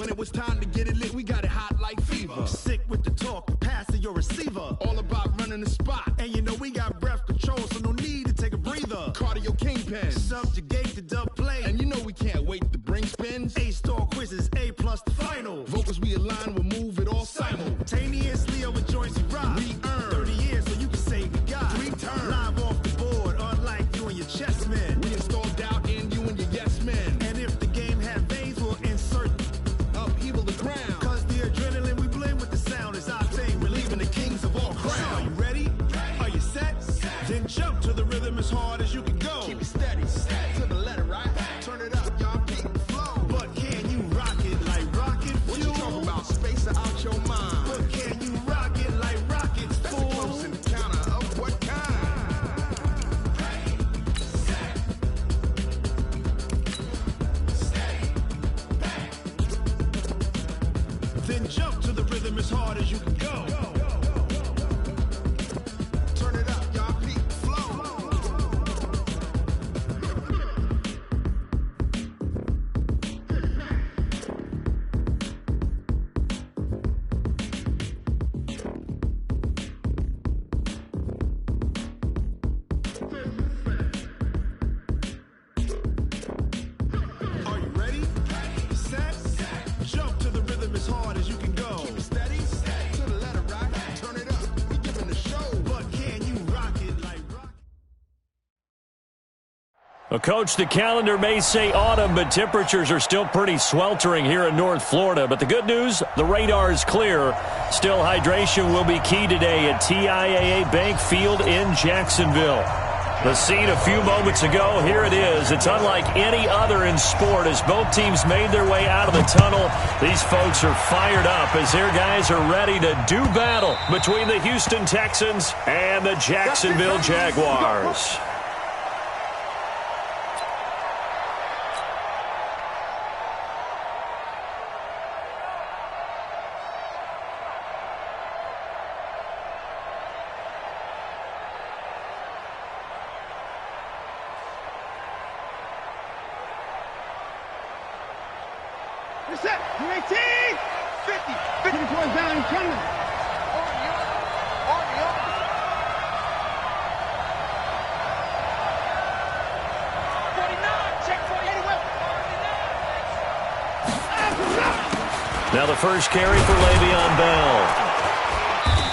When it was time to get it lit, we got it hot like fever. Sick with the talk, pass to your receiver. All about running the spot. And you know we got breath control, so no need to take a breather. Cardio kingpin. Subjugate the dub play. And you know we can't wait to bring spins. A-star quizzes, A+ the final. Vocals we align, we'll move it all simultaneously over joints we rock. We earn 30 years, so you can say we got 3 turns. Live off the board, unlike you and your chess men. We install doubt in you and your yes men. And if the game had veins, we'll insert upheaval the ground. Cause the adrenaline we blend with the sound is our thing. We're leaving the kings of all crowns. So are you ready? Are you set? Then jump to the rhythm as hard as you can go. Keep it steady, to the letter, right? Turn it up, y'all, keep the flow. But can you rock it like rocket fuel? What you talking about? Space out your mind. But can you rock it like rockets, That's fool? a close encounter of what kind? Then jump to the rhythm as hard as you can go. Turn it up, y'all, keep the flow. Are you ready? Set? Jump to the rhythm as hard as you can go. Keep it steady, to the letter, right? Turn it up, we giving the show. But can you rock it like rock? Well, Coach, the calendar may say autumn, but temperatures are still pretty sweltering here in North Florida. But the good news, the radar is clear. Still, hydration will be key today at TIAA Bank Field in Jacksonville. The scene a few moments ago, here it is. It's unlike any other in sport as both teams made their way out of the tunnel. These folks are fired up as their guys are ready to do battle between the Houston Texans and the Jacksonville Jaguars. You're set. You're 18. 50. 50 points down. You're coming. On you. 49. Check 48. Now the first carry for Le'Veon Bell.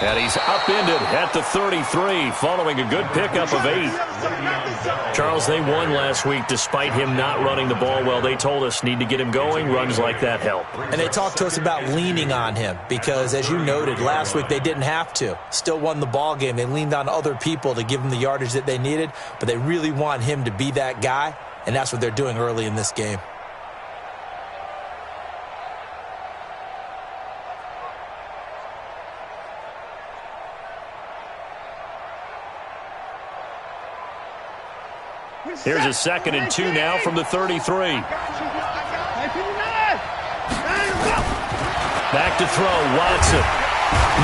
And he's upended at the 33 following a good pickup of 8. Charles, they won last week despite him not running the ball well. They told us need to get him going. Runs like that help. And they talked to us about leaning on him because, as you noted, last week they didn't have to. Still won the ball game. They leaned on other people to give them the yardage that they needed, but they really want him to be that guy, and that's what they're doing early in this game. Here's a 2nd and 2 now from the 33. Back to throw, Watson.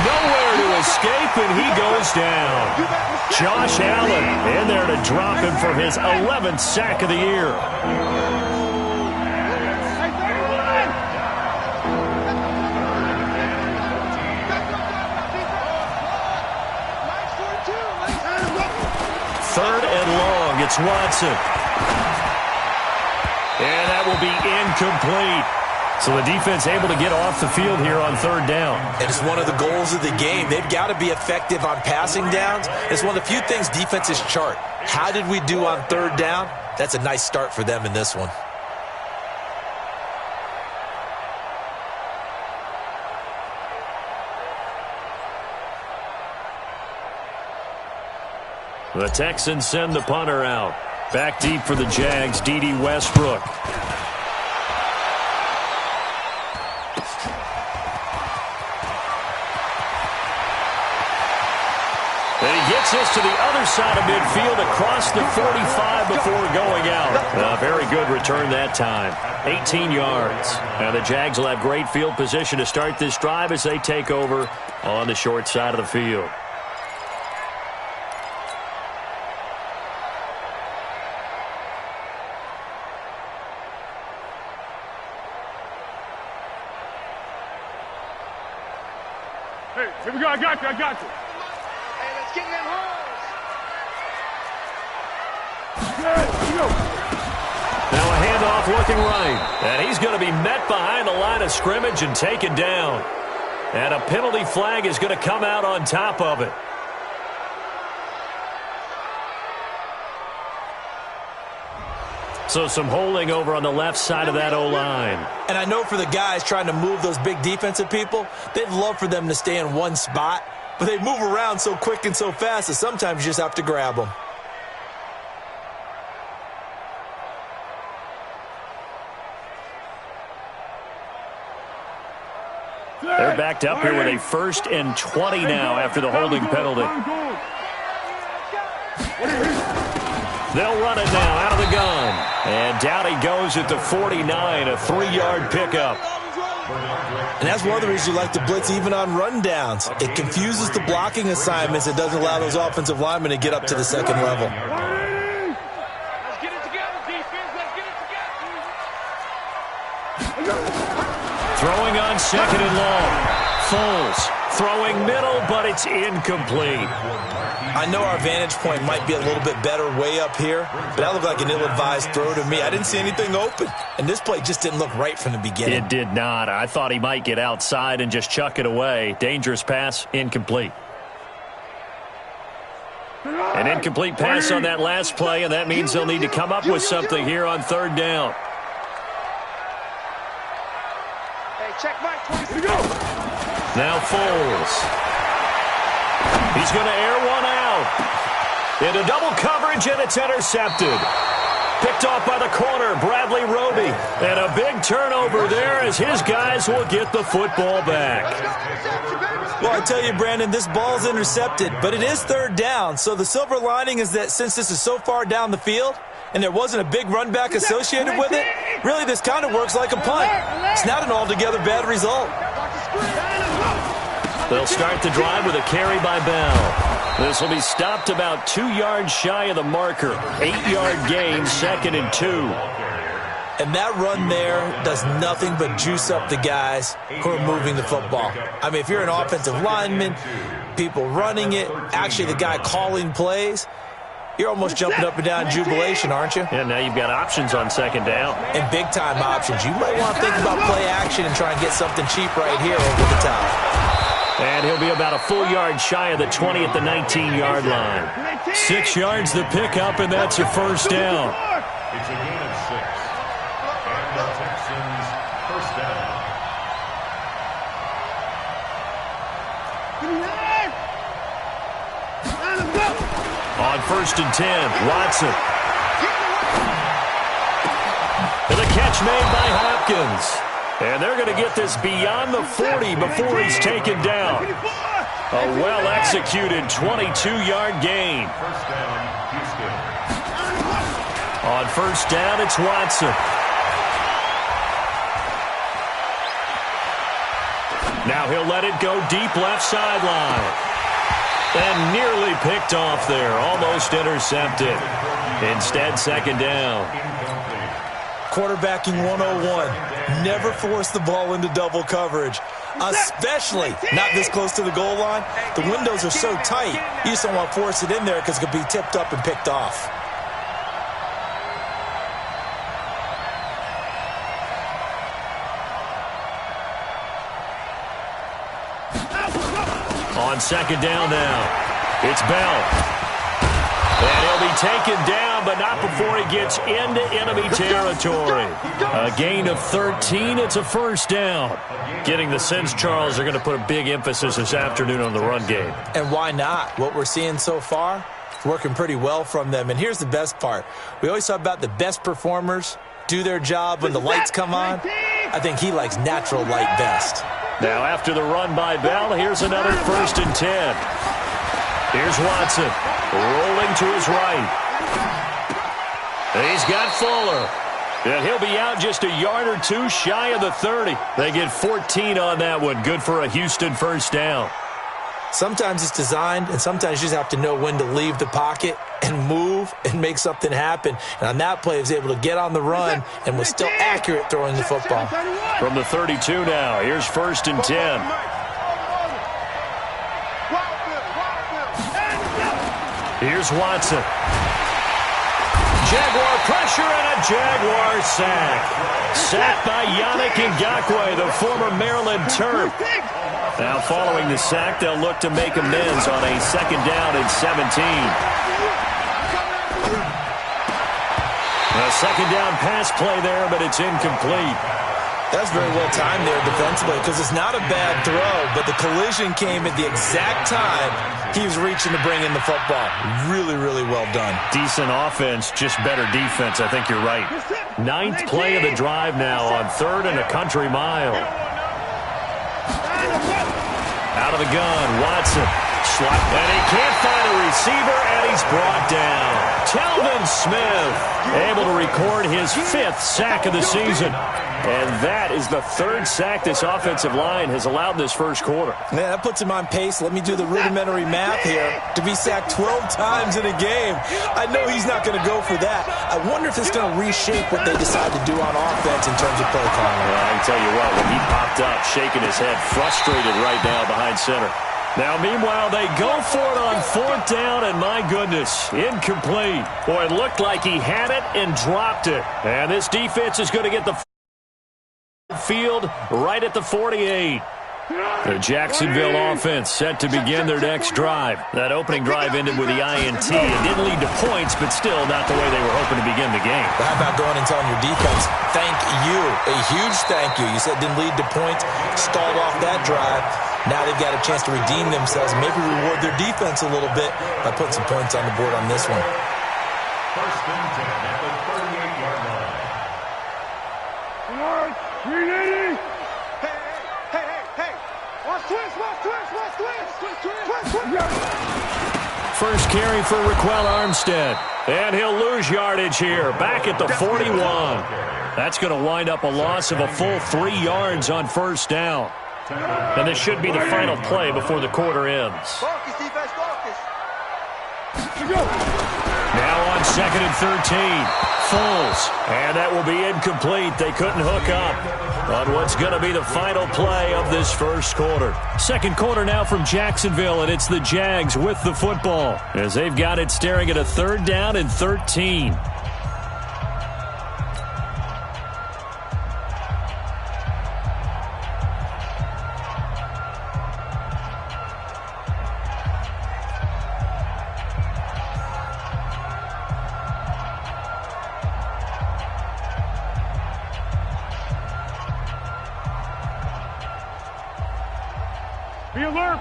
Nowhere to escape, and he goes down. Josh Allen in there to drop him for his 11th sack of the year. Third and long, it's Watson. And that will be incomplete. So the defense able to get off the field here on 3rd down. And it's one of the goals of the game. They've got to be effective on passing downs. It's one of the few things defenses chart. How did we do on 3rd down? That's a nice start for them in this one. The Texans send the punter out. Back deep for the Jags, D.D. Westbrook. And he gets us to the other side of midfield across the 45 before going out. A very good return that time. 18 yards. Now the Jags will have great field position to start this drive as they take over on the short side of the field. Hey, here we go. I got you. Hey, let's get in them holes. Good. Now a handoff looking right. And he's going to be met behind the line of scrimmage and taken down. And a penalty flag is going to come out on top of it. So some holding over on the left side of that O-line. And I know for the guys trying to move those big defensive people, they'd love for them to stay in one spot, but they move around so quick and so fast that sometimes you just have to grab them. They're backed up here with a 1st and 20 now after the holding penalty. They'll run it now out of the gun. And down he goes at the 49, a 3-yard pickup. And that's one of the reasons you like to blitz even on rundowns. It confuses the blocking assignments. It doesn't allow those offensive linemen to get up to the second level. Let's get it together, defense. Let's get it together. Throwing on 2nd and long. Foles throwing middle, but it's incomplete. I know our vantage point might be a little bit better way up here, but that looked like an ill-advised throw to me. I didn't see anything open, and this play just didn't look right from the beginning. It did not. I thought he might get outside and just chuck it away. Dangerous pass, incomplete. An incomplete pass on that last play, and that means they'll need to come up with something here on 3rd down. Hey, check Mike. Now Foles. He's going to air one out. Into double coverage, and it's intercepted. Picked off by the corner, Bradley Roby. And a big turnover there as his guys will get the football back. Well, I tell you, Brandon, this ball's intercepted, but it is 3rd down. So the silver lining is that since this is so far down the field and there wasn't a big run back associated with it, really this kind of works like a punt. It's not an altogether bad result. They'll start the drive with a carry by Bell. This will be stopped about 2 yards shy of the marker. 8-yard gain, 2nd and 2. And that run there does nothing but juice up the guys who are moving the football. I mean, if you're an offensive lineman, people running it, actually the guy calling plays, you're almost jumping up and down in jubilation, aren't you? And now you've got options on 2nd down. And big-time options. You might want to think about play action and try and get something cheap right here over the top. And he'll be about a full yard shy of the 20 at the 19-yard line. 6 yards the pickup, and that's a 1st down. It's a gain of 6. And the Texans' 1st down. On 1st and 10, Watson. And the catch made by Hopkins. And they're going to get this beyond the 40 before he's taken down. A well-executed 22-yard gain. 1st down, Houston. On 1st down, it's Watson. Now he'll let it go deep left sideline. And nearly picked off there. Almost intercepted. Instead, 2nd down. Quarterbacking 101. Never force the ball into double coverage, especially not this close to the goal line. The windows are so tight, you just don't want to force it in there because it could be tipped up and picked off. On 2nd down now, it's Bell. And he'll be taken down, but not before he gets into enemy territory. A gain of 13, it's a 1st down. Getting the sense, Charles, they're going to put a big emphasis this afternoon on the run game. And why not? What we're seeing so far, working pretty well from them. And here's the best part. We always talk about the best performers do their job when the lights come on. I think he likes natural light best. Now after the run by Bell, here's another 1st and 10. Here's Watson, rolling to his right. And he's got Fuller. And he'll be out just a yard or 2 shy of the 30. They get 14 on that one. Good for a Houston 1st down. Sometimes it's designed, and sometimes you just have to know when to leave the pocket and move and make something happen. And on that play, he was able to get on the run and was still accurate throwing the football. From the 32 now, here's 1st and 10. Here's Watson. Jaguar pressure and a Jaguar sack. Sacked by Yannick Ngakoue, the former Maryland Terp. Now following the sack, they'll look to make amends on a 2nd down and 17. A 2nd down pass play there, but it's incomplete. That's very well timed there defensively because it's not a bad throw, but the collision came at the exact time he was reaching to bring in the football. Really, really well done. Decent offense, just better defense. I think you're right. 9th play of the drive now on 3rd and a country mile. Out of the gun, Watson. Slap, and he can't find a receiver, and he's brought down. Telvin Smith able to record his 5th sack of the season. And that is the 3rd sack this offensive line has allowed this first quarter. Man, that puts him on pace. Let me do the rudimentary math here. To be sacked 12 times in a game, I know he's not going to go for that. I wonder if it's going to reshape what they decide to do on offense in terms of play calling. Well, I can tell you what, when he popped up, shaking his head, frustrated right now behind center. Now, meanwhile, they go for it on 4th down, and my goodness, incomplete. Boy, it looked like he had it and dropped it. And this defense is going to get the field right at the 48. The Jacksonville offense set to begin their next drive. That opening drive ended with the INT. It didn't lead to points, but still not the way they were hoping to begin the game. How about going and telling your defense, thank you, a huge thank you. You said it didn't lead to points, stalled off that drive. Now they've got a chance to redeem themselves, maybe reward their defense a little bit by putting some points on the board on this one. First and 10 at the 38-yard line. First carry for Raquel Armstead. And he'll lose yardage here, back at the 41. That's going to wind up a loss of a full 3 yards on 1st down. And this should be the final play before the quarter ends. Focus, defense, focus. Now on 2nd and 13. Foles. And that will be incomplete. They couldn't hook up on what's going to be the final play of this first quarter. 2nd quarter now from Jacksonville, and it's the Jags with the football as they've got it staring at a 3rd down and 13.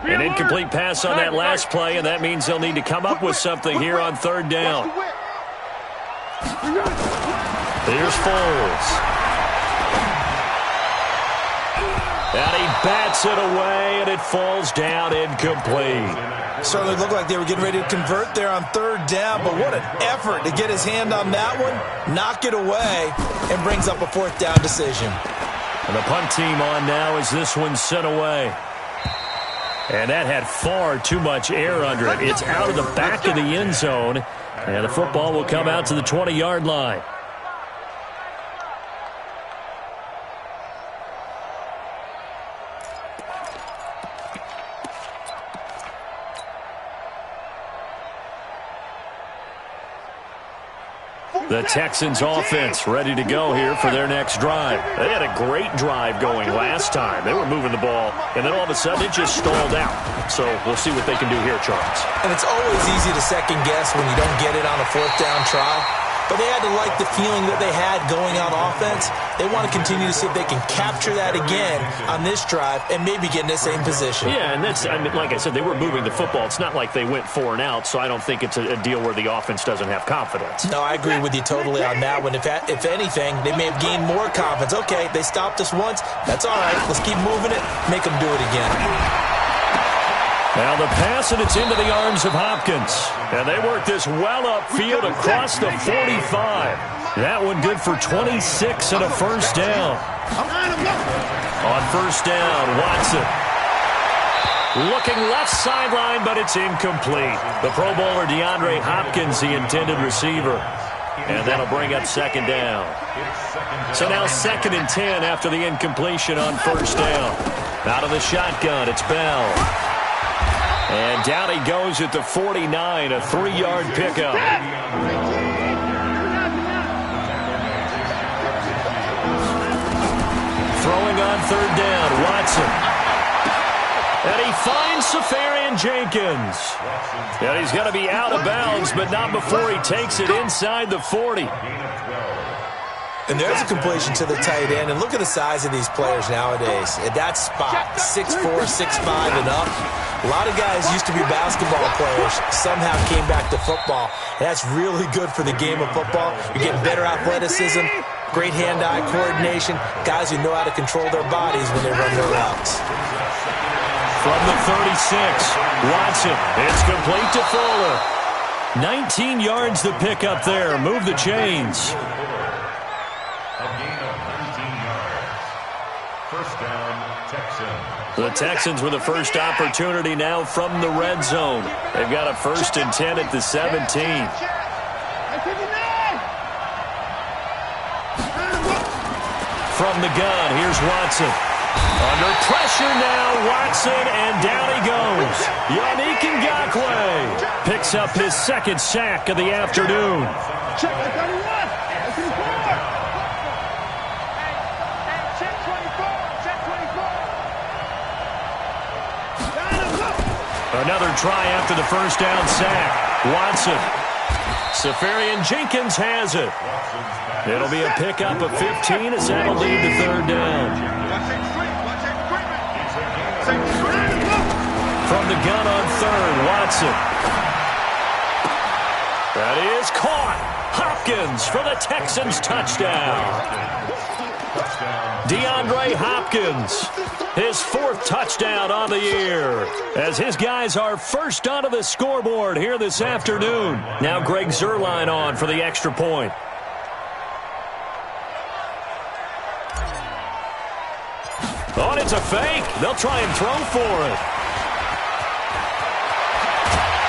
An incomplete pass on that last play, and that means they'll need to come up with something here on 3rd down. Here's Foles. And he bats it away, and it falls down incomplete. Certainly looked like they were getting ready to convert there on 3rd down, but what an effort to get his hand on that one, knock it away, and brings up a 4th down decision. And the punt team on now as this one's sent away. And that had far too much air under it. It's out of the back of the end zone, and the football will come out to the 20-yard line. The Texans offense ready to go here for their next drive. They had a great drive going last time. They were moving the ball, and then all of a sudden it just stalled out. So we'll see what they can do here, Charles. And it's always easy to second guess when you don't get it on a 4th down try. But they had to like the feeling that they had going on offense. They want to continue to see if they can capture that again on this drive and maybe get in the same position. Yeah, and that's, I mean, like I said, they were moving the football. It's not like they went 4 and out, so I don't think it's a deal where the offense doesn't have confidence. No, I agree with you totally on that one. If anything, they may have gained more confidence. Okay, they stopped us once. That's all right. Let's keep moving it. Make them do it again. Now the pass, and it's into the arms of Hopkins. And they work this well upfield across the 45. That one good for 26 and a 1st down. On 1st down, Watson. Looking left sideline, but it's incomplete. The Pro Bowler DeAndre Hopkins, the intended receiver. And that'll bring up 2nd down. So now 2nd and 10 after the incompletion on 1st down. Out of the shotgun, it's Bell. And down he goes at the 49, a 3-yard pickup. Throwing on third down, Watson. And he finds Safarian Jenkins. And he's going to be out of bounds, but not before he takes it inside the 40. And there's a completion to the tight end. And look at the size of these players nowadays. At that spot, 6'4", 6'5", and up. A lot of guys used to be basketball players, somehow came back to football. And that's really good for the game of football. You're getting better athleticism, great hand-eye coordination, guys who know how to control their bodies when they run their routes. From the 36, Watson. It's complete to Fuller. 19 yards to pick up there. Move the chains. First down, Texans. The Texans with the first opportunity now from the red zone. They've got a 1st and 10 at the 17. From the gun, here's Watson. Under pressure now, Watson, and down he goes. Yannick Ngakoue picks up his 2nd sack of the afternoon. Check 31. Another try after the first down sack. Watson. Safarian Jenkins has it. It'll be a pickup of 15 as that'll lead to third down. From the gun on third, Watson. That is caught. Hopkins for the Texans touchdown. DeAndre Hopkins, his 4th touchdown on the year, as his guys are first onto the scoreboard here this afternoon. Now Greg Zuerlein on for the extra point. Oh, and it's a fake. They'll try and throw for it.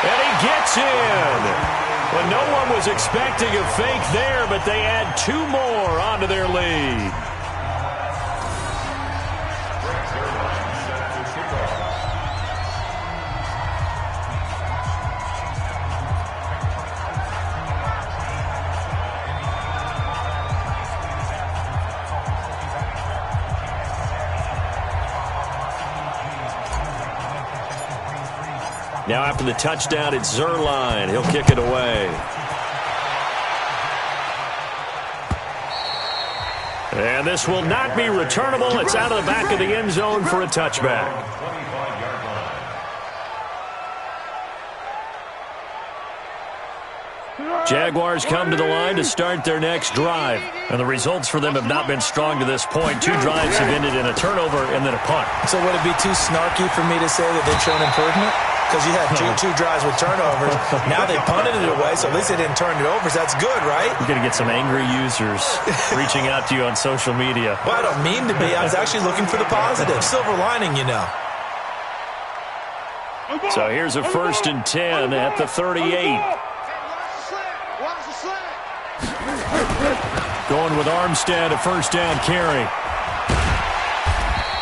And he gets in. Well, no one was expecting a fake there, but they add 2 more onto their lead. Now after the touchdown, it's Zuerlein. He'll kick it away. And this will not be returnable. It's out of the back of the end zone for a touchback. Jaguars come to the line to start their next drive. And the results for them have not been strong to this point. 2 drives have ended in a turnover and then a punt. So would it be too snarky for me to say that they've shown improvement? Because you had two drives with turnovers. Now they punted it away, so at least they didn't turn it over. So that's good, right? You're going to get some angry users reaching out to you on social media. Well, I don't mean to be. I was actually looking for the positive. Silver lining, you know. So here's a 1st and 10 at the 38. Going with Armstead, a first down carry.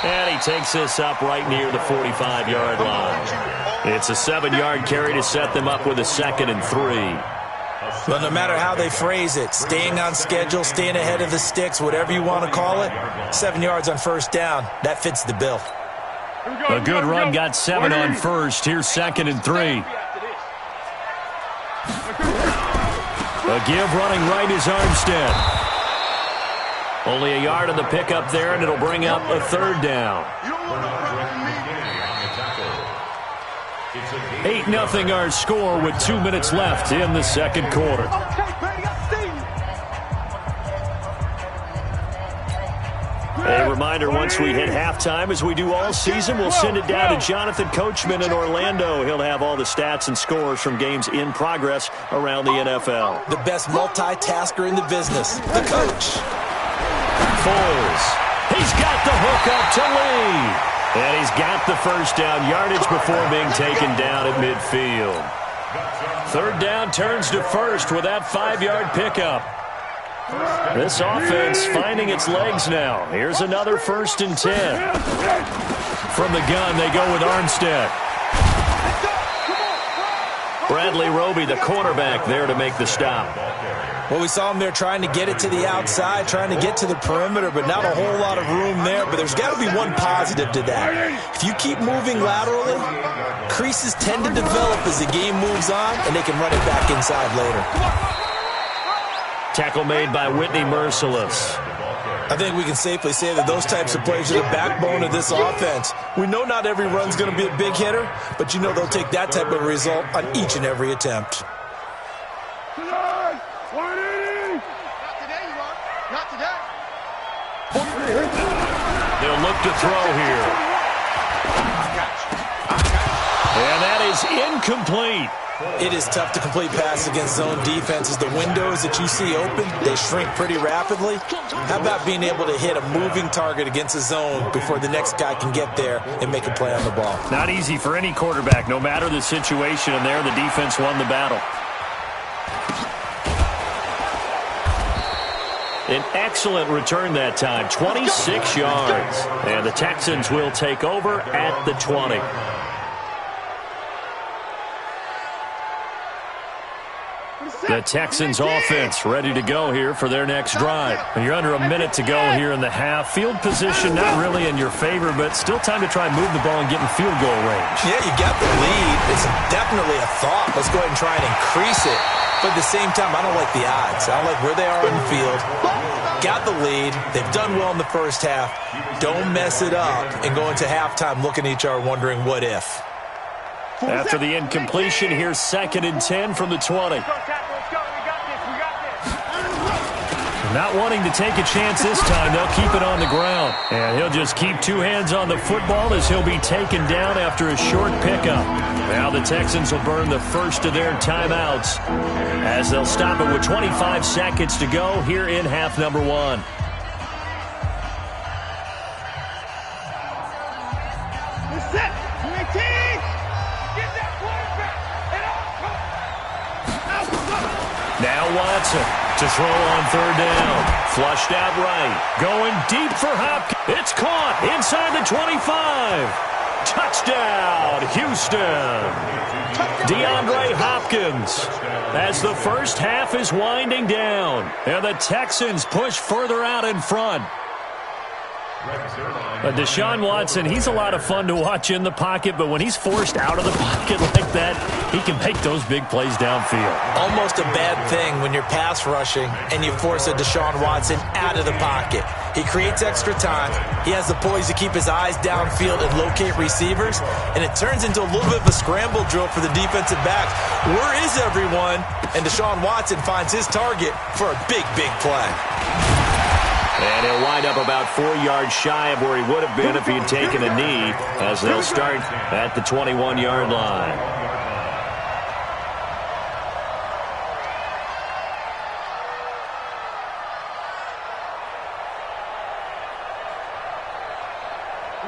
And he takes this up right near the 45-yard line. It's a 7-yard carry to set them up with a 2nd and 3. Well, no matter how they phrase it, staying on schedule, staying ahead of the sticks, whatever you want to call it, 7 yards on first down, that fits the bill. A good run got 7 on first. Here's 2nd and 3. A give running right is Armstead. Only a yard on the pickup there, and it'll bring up a 3rd down. 8-0 our score with 2 minutes left in the second quarter. A reminder, once we hit halftime, as we do all season, we'll send it down to Jonathan Coachman in Orlando. He'll have all the stats and scores from games in progress around the NFL. The best multitasker in the business, the coach. Foles. He's got the hook up to Lee. And he's got the first down yardage before being taken down at midfield. 3rd down turns to 1st with that 5-yard pickup. This offense finding its legs now. Here's another 1st and 10. From the gun, they go with Armstead. Bradley Roby, the cornerback, there to make the stop. Well, we saw him there trying to get it to the outside, trying to get to the perimeter, but not a whole lot of room there. But there's got to be one positive to that. If you keep moving laterally, creases tend to develop as the game moves on, and they can run it back inside later. Tackle made by Whitney Merciless. I think we can safely say that those types of plays are the backbone of this offense. We know not every run's going to be a big hitter, but you know they'll take that type of result on each and every attempt. They'll look to throw here. And that is incomplete. It is tough to complete passes against zone defenses. The windows that you see open, they shrink pretty rapidly. How about being able to hit a moving target against a zone before the next guy can get there and make a play on the ball? Not easy for any quarterback, no matter the situation, and there the defense won the battle. An excellent return that time, 26 yards. And the Texans will take over at the 20. The Texans offense ready to go here for their next drive. You're under a minute to go here in the half. Field position not really in your favor, but still time to try and move the ball and get in field goal range. Yeah, you got the lead. It's definitely a thought. Let's go ahead and try and increase it. But at the same time, I don't like the odds. I don't like where they are on the field. Got the lead. They've done well in the first half. Don't mess it up and go into halftime looking at each other wondering what if. After the incompletion, here's 2nd and 10 from the 20. Not wanting to take a chance this time, they'll keep it on the ground. And he'll just keep two hands on the football as he'll be taken down after a short pickup. Now the Texans will burn the first of their timeouts as they'll stop it with 25 seconds to go here in half number 1. Set. 19. Get that quarterback. Now Watson to throw on 3rd down. Flushed out right. Going deep for Hopkins. It's caught inside the 25. Touchdown, Houston. DeAndre Hopkins as the first half is winding down. And the Texans push further out in front. Deshaun Watson, he's a lot of fun to watch in the pocket, but when he's forced out of the pocket like that, he can make those big plays downfield. Almost a bad thing when you're pass rushing and you force a Deshaun Watson out of the pocket. He creates extra time. He has the poise to keep his eyes downfield and locate receivers, and it turns into a little bit of a scramble drill for the defensive backs. Where is everyone? And Deshaun Watson finds his target for a big, big play. And he'll wind up about 4 yards shy of where he would have been if he had taken a knee, as they'll start at the 21-yard line.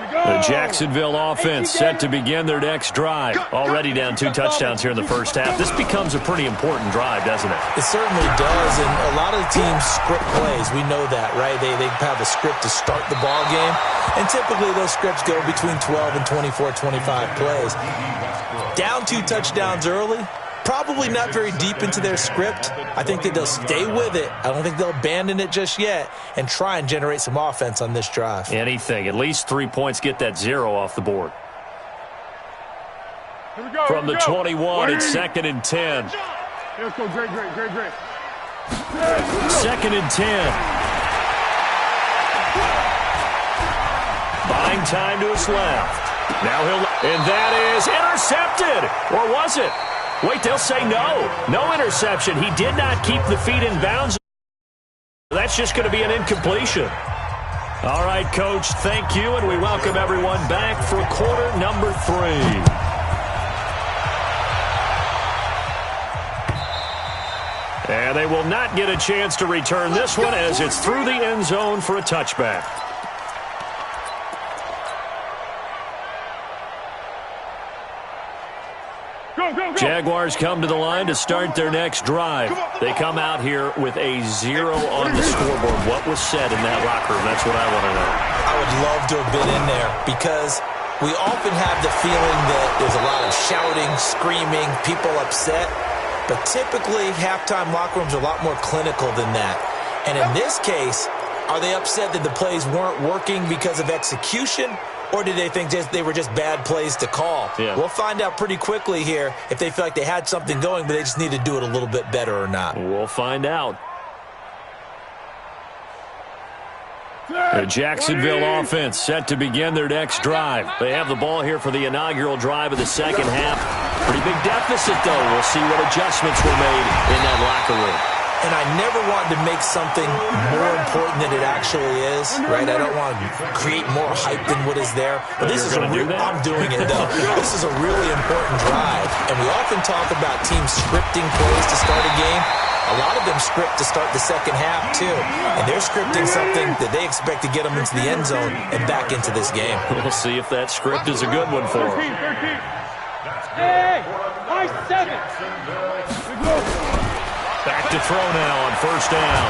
The Jacksonville offense set to begin their next drive. Already down 2 touchdowns here in the first half. This becomes a pretty important drive, doesn't it? It certainly does, and a lot of the teams script plays. We know that, right? They have a script to start the ball game, and typically those scripts go between 12 and 24, 25 plays. Down 2 touchdowns early, probably not very deep into their script. I think that they'll stay with it. I don't think they'll abandon it just yet and try and generate some offense on this drive. Anything. At least 3 points, get that 0 off the board. From the 21, it's 2nd and 10. Let's go. Great. 2nd and 10. Buying time to his left. Now and that is intercepted. Or was it? Wait, they'll say no. No interception. He did not keep the feet in bounds. That's just going to be an incompletion. All right, Coach, thank you, and we welcome everyone back for quarter number 3. And they will not get a chance to return this one as it's through the end zone for a touchback. Jaguars come to the line to start their next drive. They come out here with a 0 on the scoreboard. What was said in that locker room? That's what I want to know. I would love to have been in there because We often have the feeling that there's a lot of shouting, screaming, people upset. But typically, halftime locker rooms are a lot more clinical than that. And in this case, are they upset that the plays weren't working because of execution? Or did they think they were just bad plays to call? Yeah. We'll find out pretty quickly here if they feel like they had something going, but they just need to do it a little bit better or not. We'll find out. The Jacksonville offense set to begin their next drive. They have the ball here for the inaugural drive of the second half. Pretty big deficit, though. We'll see what adjustments were made in that locker room. And I never wanted to make something more important than it actually is, right? I don't want to create more hype than what is there. But this is I'm doing it, though. This is a really important drive. And we often talk about teams scripting plays to start a game. A lot of them script to start the second half, too. And they're scripting something that they expect to get them into the end zone and back into this game. We'll see if that script is a good one for them. Hey, nice 7. Back to throw now on first down.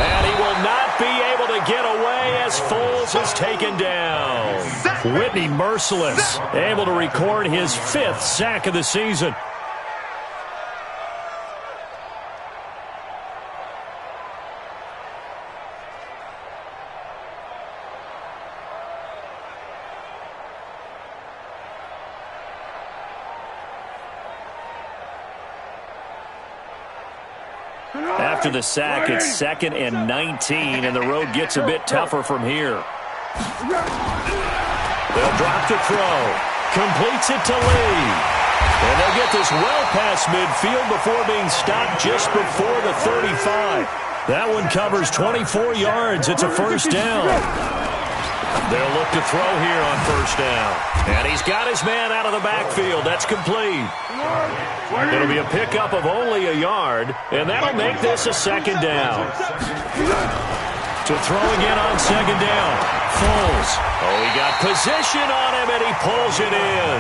And he will not be able to get away as Foles is taken down. Whitney Merciless able to record his 5th sack of the season. After the sack, it's 2nd and 19, and the road gets a bit tougher from here. They'll drop the throw. Completes it to Lee. And they'll get this well past midfield before being stopped just before the 35. That one covers 24 yards. It's a first down. They'll look to throw here on first down. And he's got his man out of the backfield. That's complete. It'll be a pickup of only a yard, and that'll make this a second down. To throw again on second down. Foles. Oh, he got position on him, and he pulls it in.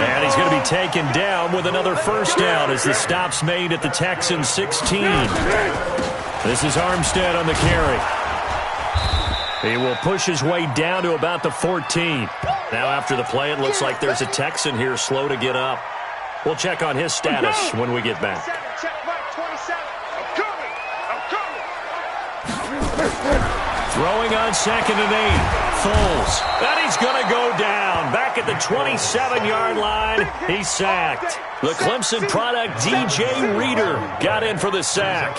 And he's going to be taken down with another first down as the stop's made at the Texans 16. This is Armstead on the carry. He will push his way down to about the 14. Now after the play, it looks like there's a Texan here slow to get up. We'll check on his status when we get back. Throwing on 2nd and 8. Foles. And he's going to go down. Back at the 27-yard line. He's sacked. The Clemson product, DJ Reader, got in for the sack.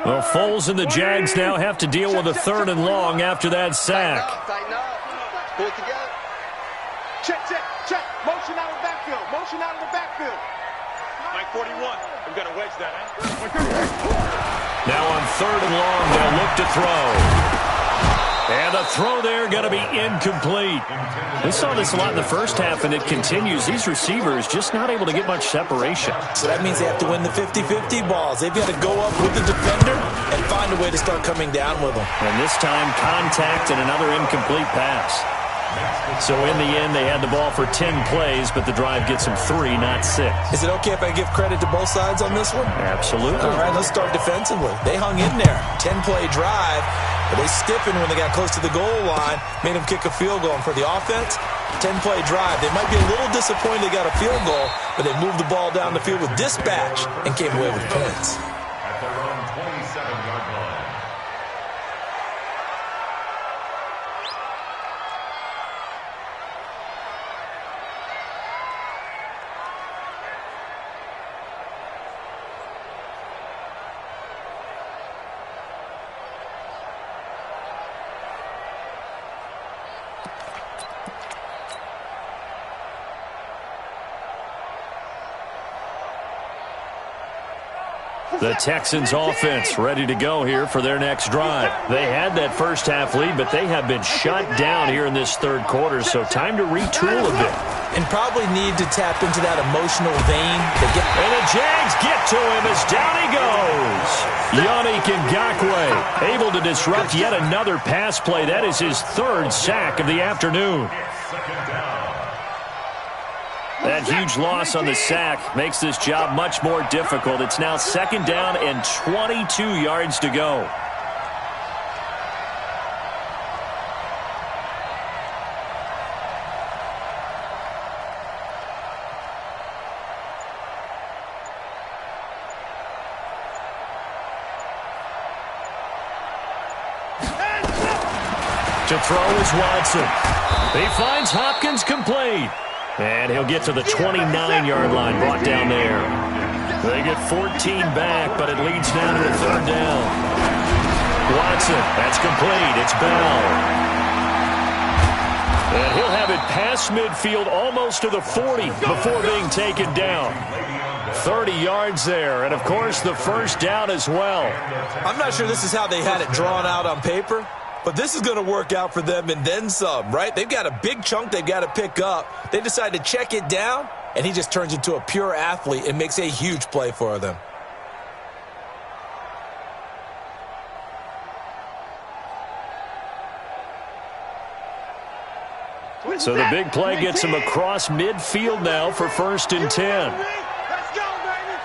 Well, Foles and the Jags now have to deal with a 3rd and long after that sack. Tighten up. Pull it together. Check. Motion out of the backfield. Mike 41. We've got to wedge that, Now on 3rd and long, they'll look to throw. And the throw there going to be incomplete. We saw this a lot in the first half, and it continues. These receivers just not able to get much separation. So that means they have to win the 50-50 balls. They've got to go up with the defender and find a way to start coming down with them. And this time, contact and another incomplete pass. So in the end, they had the ball for 10 plays, but the drive gets them 3, not 6. Is it okay if I give credit to both sides on this one? Absolutely. All right, let's start defensively. They hung in there. 10-play drive, but they stiffened when they got close to the goal line, made them kick a field goal. And for the offense, 10-play drive. They might be a little disappointed they got a field goal, but they moved the ball down the field with dispatch and came away with points. At their own 27-yard line. The Texans offense ready to go here for their next drive. They had that first half lead, but they have been shut down here in this third quarter, so time to retool a bit. And probably need to tap into that emotional vein. And the Jags get to him as down he goes. Yannick Ngakoue able to disrupt yet another pass play. That is his third sack of the afternoon. That huge loss on the sack makes this job much more difficult. It's now second down and 22 yards to go. To throw is Watson. He finds Hopkins complete. And he'll get to the 29-yard line, brought down there. They get 14 back, but it leads now to a third down. Watson, that's complete. It's Bell. And he'll have it past midfield almost to the 40 before being taken down. 30 yards there, and of course the first down as well. I'm not sure this is how they had it drawn out on paper, but this is going to work out for them and then some, right? They've got a big chunk they've got to pick up. They decide to check it down, and he just turns into a pure athlete and makes a huge play for them. So the big play gets him across midfield now for 1st and 10. Let's go, baby.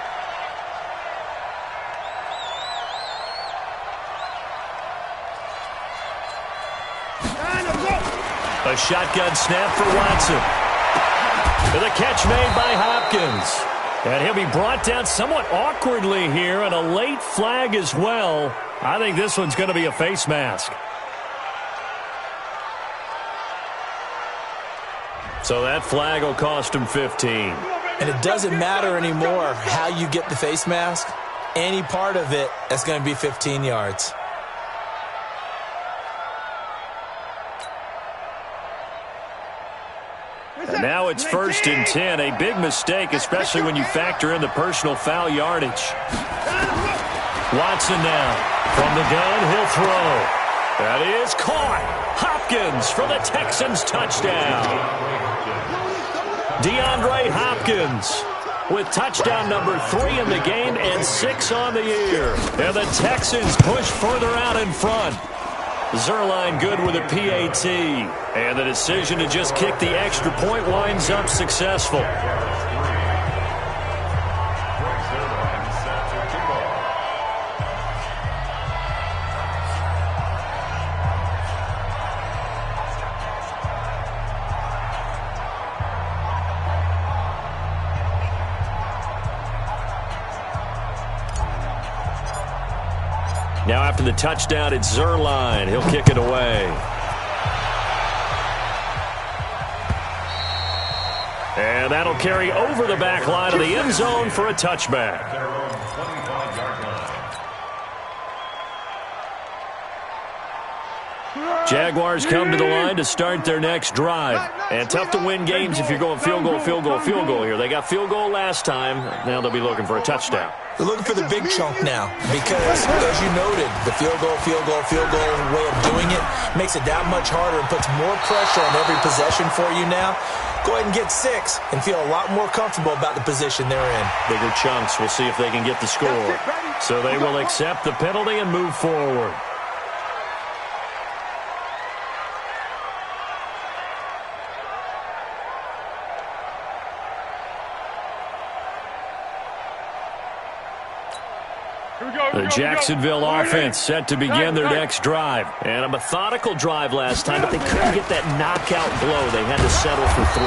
A shotgun snap for Watson. To the catch made by Hopkins. And he'll be brought down somewhat awkwardly here, and a late flag as well. I think this one's going to be a face mask. So that flag will cost him 15. And it doesn't matter anymore how you get the face mask. Any part of it, that's going to be 15 yards. And now it's 1st and 10. A big mistake, especially when you factor in the personal foul yardage. Watson now. From the gun, he'll throw. That is caught. Hopkins for the Texans touchdown. DeAndre Hopkins with touchdown number 3 in the game and 6 on the year. And the Texans push further out in front. Zerline good with a PAT. And the decision to just kick the extra point winds up successful. Now after the touchdown, it's Zerline. He'll kick it away. And that'll carry over the back line of the end zone for a touchback. Jaguars come to the line to start their next drive. And tough to win games if you're going field goal, field goal, field goal here. They got field goal last time. Now they'll be looking for a touchdown. They're looking for the big chunk now because, as you noted, the field goal way of doing it makes it that much harder and puts more pressure on every possession for you now. Go ahead and get 6 and feel a lot more comfortable about the position they're in. Bigger chunks. We'll see if they can get the score. So they will accept the penalty and move forward. The Jacksonville offense set to begin their next drive. And a methodical drive last time, but they couldn't get that knockout blow. They had to settle for 3.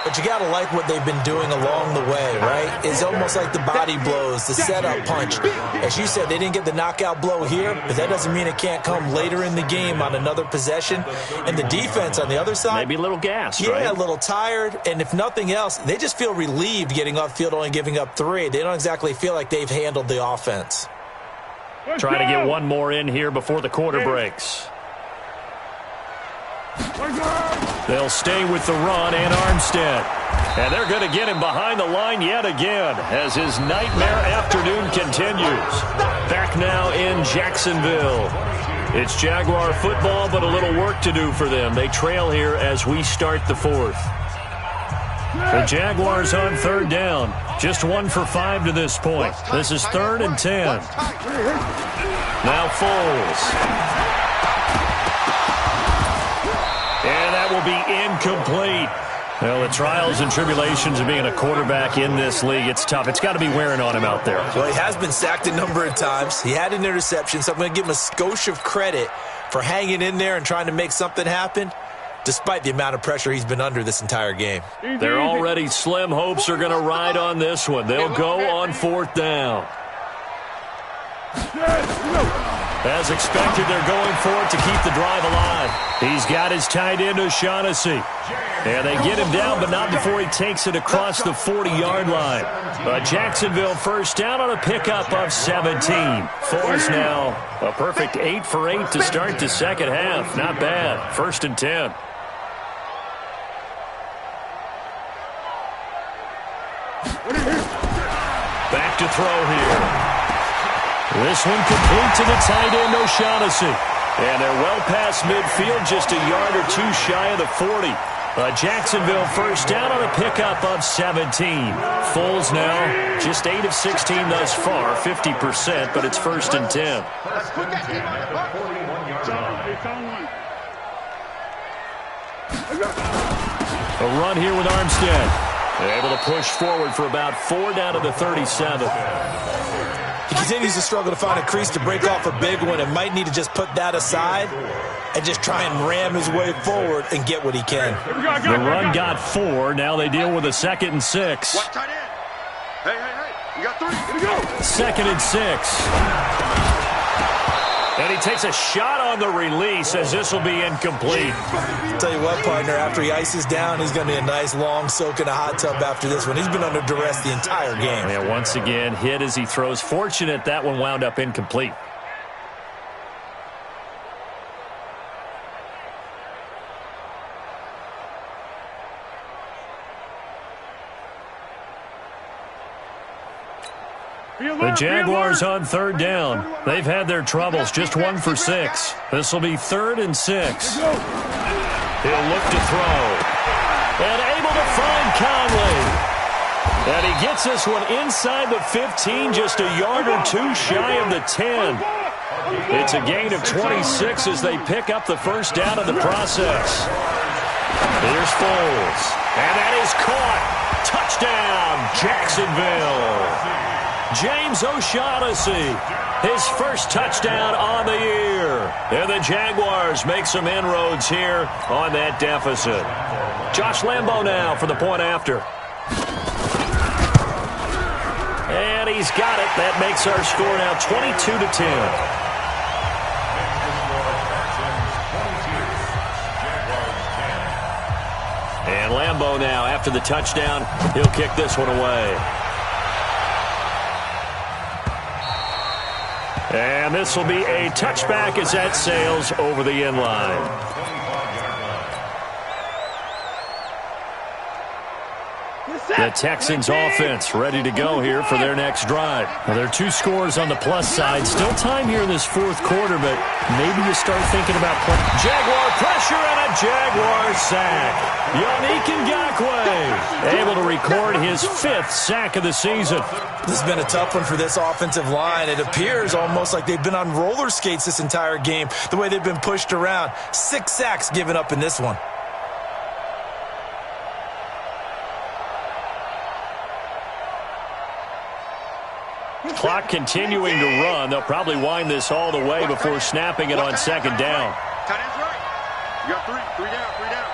But you got to like what they've been doing along the way, right? It's almost like the body blows, the setup punch. As you said, they didn't get the knockout blow here, but that doesn't mean it can't come later in the game on another possession. And the defense on the other side, maybe a little gassed, right? Yeah, a little tired. And if nothing else, they just feel relieved getting off field, only giving up 3. They don't exactly feel like they've handled the offense. Trying to get one more in here before the quarter breaks. They'll stay with the run and Armstead. And they're going to get him behind the line yet again as his nightmare afternoon continues. Back now in Jacksonville. It's Jaguar football, but a little work to do for them. They trail here as we start the fourth. The Jaguars on third down. Just 1 for 5 to this point. This is 3rd and 10. Now Foles. And that will be incomplete. Well, the trials and tribulations of being a quarterback in this league, it's tough. It's got to be wearing on him out there. Well, he has been sacked a number of times. He had an interception, so I'm going to give him a skosh of credit for hanging in there and trying to make something happen, despite the amount of pressure he's been under this entire game. Their already slim hopes are going to ride on this one. They'll go on 4th down. As expected, they're going for it to keep the drive alive. He's got his tight end, O'Shaughnessy. And they get him down, but not before he takes it across the 40-yard line. A Jacksonville first down on a pickup of 17. Foles now a perfect 8 for 8 to start the second half. Not bad. 1st and 10. Back to throw here. This one complete to the tight end, O'Shaughnessy. And they're well past midfield, just a yard or two shy of the 40. A Jacksonville first down on a pickup of 17. Foles now just 8 of 16 thus far, 50%, but it's 1st and 10. A run here with Armstead. They're able to push forward for about 4 down to the 37. He continues to struggle to find a crease to break off a big one and might need to just put that aside and just try and ram his way forward and get what he can. The run got 4. Now they deal with a 2nd and 6. Watch tight end. Hey, you got 3. Here we go. 2nd and 6. And he takes a shot on the release as this will be incomplete. Tell you what, partner, after he ices down, he's going to be a nice long soak in a hot tub after this one. He's been under duress the entire game. Yeah, once again, hit as he throws. Fortunate that one wound up incomplete. The Jaguars on 3rd down. They've had their troubles, just 1 for 6. This will be 3rd and 6. He'll look to throw. And able to find Conley. And he gets this one inside the 15, just a yard or two shy of the 10. It's a gain of 26 as they pick up the first down in the process. Here's Foles. And that is caught. Touchdown, Jacksonville. James O'Shaughnessy, his first touchdown on the year. And the Jaguars make some inroads here on that deficit. Josh Lambo now for the point after. And he's got it. That makes our score now 22 to 10. And Lambo now, after the touchdown, he'll kick this one away. And this will be a touchback as that sails over the end line. The Texans offense ready to go here for their next drive. Now, there are 2 scores on the plus side. Still time here in this 4th quarter, but maybe you start thinking about playing. Jaguar pressure and a Jaguar sack. Yannick Ngakoue able to record his 5th sack of the season. This has been a tough one for this offensive line. It appears almost like they've been on roller skates this entire game, the way they've been pushed around. 6 sacks given up in this one. Clock continuing to run. They'll probably wind this all the way before snapping it on 2nd down. Tight end's right. You got 3 down, 3 down.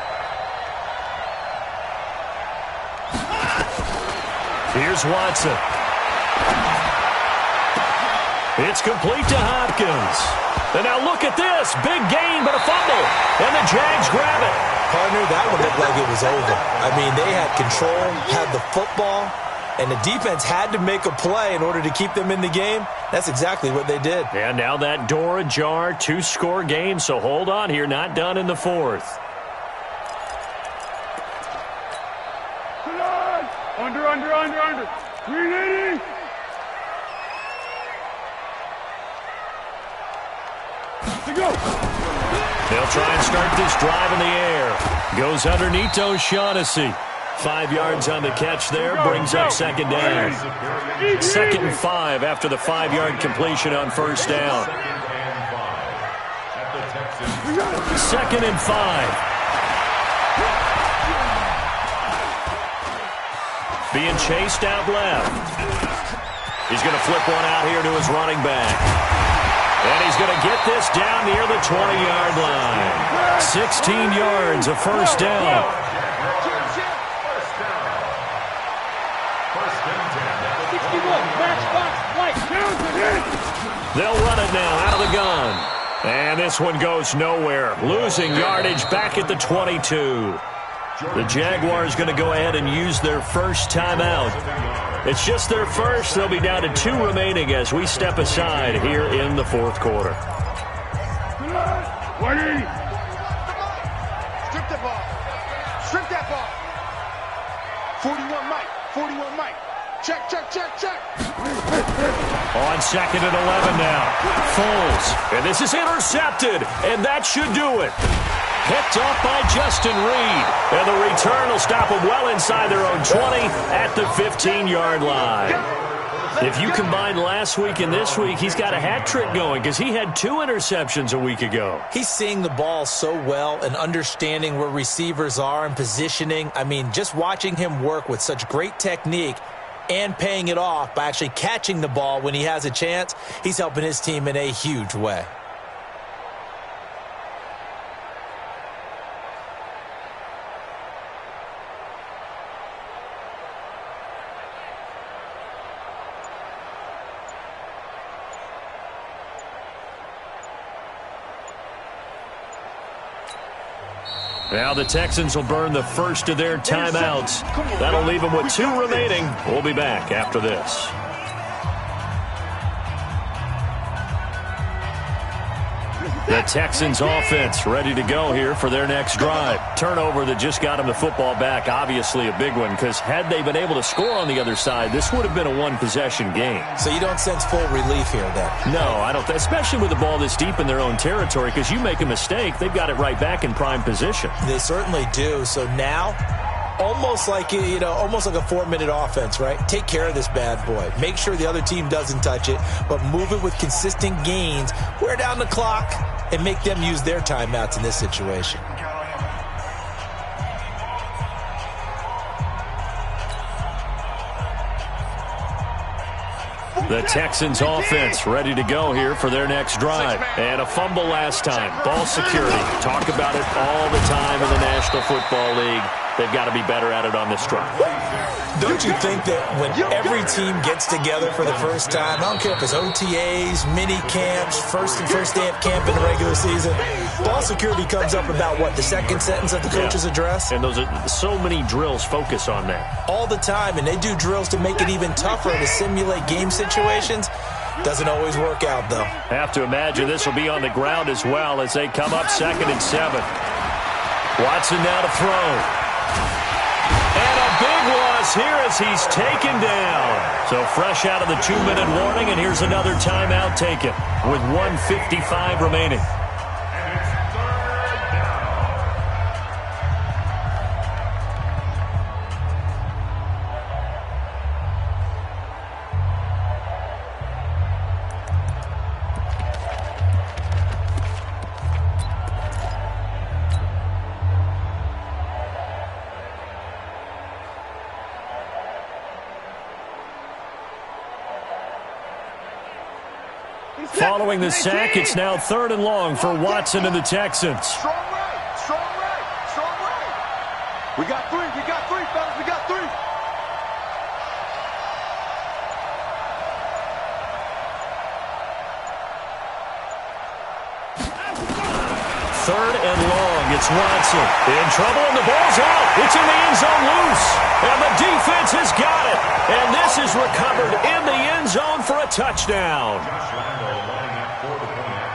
Here's Watson. It's complete to Hopkins. And now look at this. Big gain, but a fumble. And the Jags grab it. Partner, that one looked like it was over. I mean, they had control, had the football, and the defense had to make a play in order to keep them in the game. That's exactly what they did. And now that door ajar, 2-score game, so hold on here. Not done in the 4th. 380. To go. They'll try and start this drive in the air. Goes underneath O'Shaughnessy. 5 yards on the catch there, brings up second down. 2nd and 5 after the 5-yard completion on first down. 2nd and 5. Being chased out left. He's going to flip one out here to his running back. And he's going to get this down near the 20-yard line. 16 yards, a first down. They'll run it now out of the gun. And this one goes nowhere. Losing yardage back at the 22. The Jaguars going to go ahead and use their first timeout. It's just their first. They'll be down to 2 remaining as we step aside here in the 4th quarter. 180. Strip that ball. Strip that ball. 41 Mike. 41 Mike. Check, check, check, check. On 2nd and 11 now. Foles. And this is intercepted. And that should do it. Picked off by Justin Reed. And the return will stop them well inside their own 20 at the 15-yard line. If you combine last week and this week, he's got a hat trick going because he had 2 interceptions a week ago. He's seeing the ball so well and understanding where receivers are and positioning. I mean, just watching him work with such great technique and paying it off by actually catching the ball when he has a chance, he's helping his team in a huge way. Now the Texans will burn the first of their timeouts. That'll leave them with 2 remaining. We'll be back after this. The Texans offense ready to go here for their next drive. Turnover that just got them the football back, obviously a big one, because had they been able to score on the other side, this would have been a 1-possession game. So you don't sense full relief here then? No, I don't. Especially with the ball this deep in their own territory, because you make a mistake, they've got it right back in prime position. They certainly do. So now, almost like a 4-minute offense, right? Take care of this bad boy. Make sure the other team doesn't touch it, but move it with consistent gains. Wear down the clock and make them use their timeouts in this situation. The Texans offense ready to go here for their next drive. And a fumble last time. Ball security. Talk about it all the time in the National Football League. They've got to be better at it on this drive. Don't you think that when every team gets together for the first time, I don't care if it's OTAs, mini camps, first day of camp in the regular season, ball security comes up about what, the second sentence of the coach's address? And those are so many drills focus on that. All the time, and they do drills to make it even tougher to simulate game situations. Doesn't always work out, though. Have to imagine this will be on the ground as well as they come up 2nd and 7. Watson now to throw. And a big loss here as he's taken down. So fresh out of the 2-minute warning, and here's another timeout taken with 1:55 remaining. Following the sack, it's now 3rd and long for Watson and the Texans. Strong right, strong right, strong right. We got 3, fellas, we got 3. 3rd and long, it's Watson. In trouble, and the ball's out. It's in the end zone loose. And the defense has got it. And this is recovered in the end zone for a touchdown.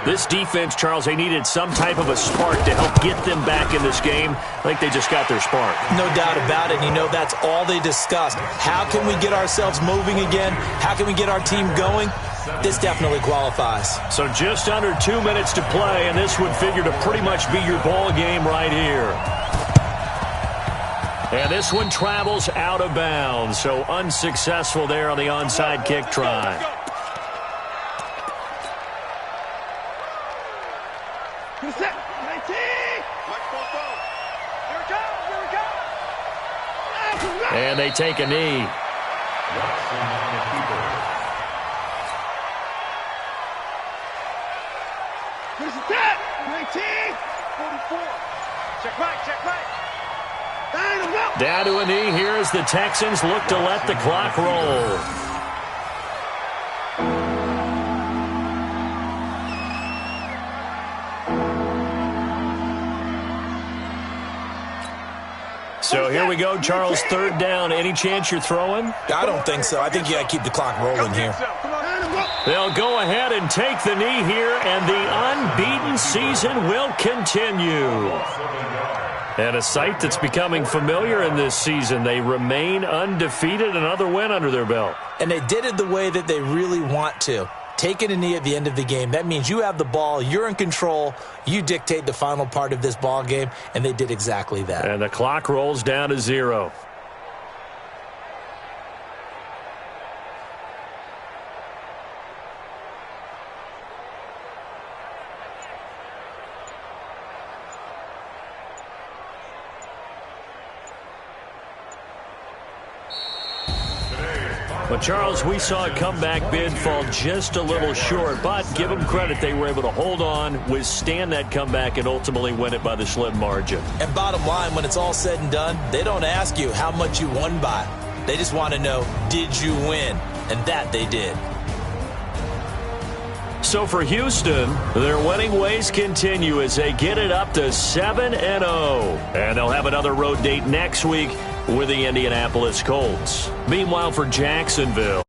This defense, Charles, they needed some type of a spark to help get them back in this game. I think they just got their spark. No doubt about it. You know, that's all they discussed. How can we get ourselves moving again? How can we get our team going? This definitely qualifies. So just under 2 minutes to play, and this would figure to pretty much be your ball game right here. And this one travels out of bounds, so unsuccessful there on the onside kick try. Set. 19. Here we go. And they take a knee. Here's the tap. 19. 44. Check right. Down to a knee here as the Texans look to let the clock roll. So here we go, Charles, third down. Any chance you're throwing? I don't think so. I think you got to keep the clock rolling here. They'll go ahead and take the knee here, and the unbeaten season will continue. And a sight that's becoming familiar in this season. They remain undefeated, another win under their belt. And they did it the way that they really want to. Taking a knee at the end of the game, that means you have the ball, you're in control, you dictate the final part of this ball game, and they did exactly that. And the clock rolls down to 0. But, Charles, we saw a comeback bid fall just a little short, but give them credit. They were able to hold on, withstand that comeback, and ultimately win it by the slim margin. And bottom line, when it's all said and done, they don't ask you how much you won by. They just want to know, did you win? And that they did. So for Houston, their winning ways continue as they get it up to 7-0. And they'll have another road date next week with the Indianapolis Colts. Meanwhile, for Jacksonville,